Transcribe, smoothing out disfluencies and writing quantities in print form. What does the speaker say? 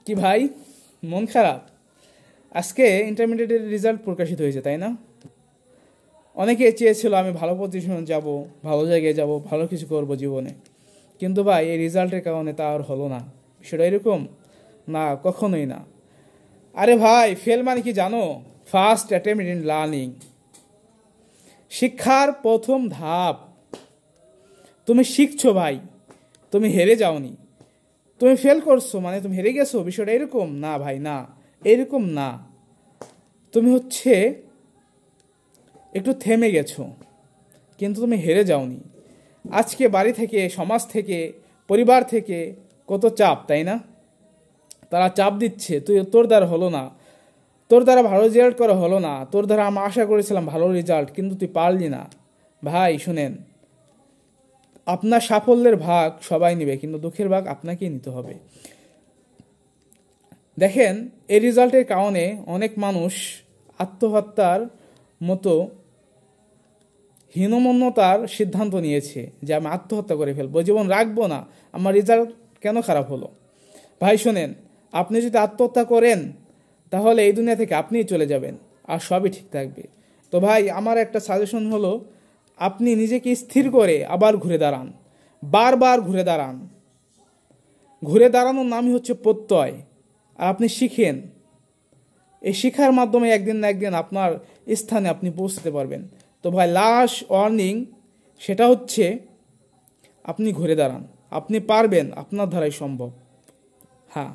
কি ভাই, মন খারাপ? আজকে ইন্টারমিডিয়েটের রেজাল্ট প্রকাশিত হয়েছে, তাই না? অনেকে চেয়েছিল আমি ভালো পজিশনে যাব, ভালো জায়গায় যাব, ভালো কিছু করব জীবনে। কিন্তু ভাই, এই রেজাল্টের কারণে তা আর হলো না। বিষয়টা এরকম না, কখনোই না। আরে ভাই, ফেল মানে কি জানো? ফার্স্ট অ্যাটেম্প্ট ইন লার্নিং, শিক্ষার প্রথম ধাপ। তুমি শিখছো ভাই, তুমি হেরে যাওনি। তুমি ফেল করছো মানে তুমি হেরে গেছো, বিষয়টা এরকম না ভাই, না, এরকম না। তুমি একটু থেমে গেছো, কিন্তু তুমি হেরে যাওনি। আজকে বাড়ি থেকে, সমাজ থেকে, পরিবার থেকে কত চাপ, তাই না? তারা চাপ দিচ্ছে, তোর দ্বারা হলো না, তোর দ্বারা ভালো রেজাল্ট করা হলো না, তোর দ্বারা আমরা আশা করেছিলাম ভালো রেজাল্ট, কিন্তু তুই পারলি না। ভাই শুনেন, আপনার সাফল্যের ভাগ সবাই নেবে, কিন্তু দুঃখের ভাগ আপনাকেই নিতে হবে। দেখেন, এই রেজাল্টের কারণে অনেক মানুষ আত্মহত্যার মতো হীনমন্যতার সিদ্ধান্ত নিয়েছে যে আমি আত্মহত্যা করে ফেলবো, জীবন রাখবো না, আমার রেজাল্ট কেন খারাপ হলো। ভাই শোনেন, আপনি যদি আত্মহত্যা করেন তাহলে এই দুনিয়া থেকে আপনিই চলে যাবেন, আর সবই ঠিক থাকবে। তো ভাই, আমার একটা সাজেশন হলো, আপনি নিজেকে স্থির করে আবার ঘুরে দাঁড়ান, বারবার ঘুরে দাঁড়ান। ঘুরে দাঁড়ানোর নামই হচ্ছে প্রত্যয়। আর আপনি শিখেন, এই শিখার মাধ্যমে একদিন না একদিন আপনার স্থানে আপনি পৌঁছতে পারবেন। তো ভাই, লাস্ট ওয়ার্নিং সেটা হচ্ছে, আপনি ঘুরে দাঁড়ান, আপনি পারবেন, আপনার দ্বারাই সম্ভব। হ্যাঁ।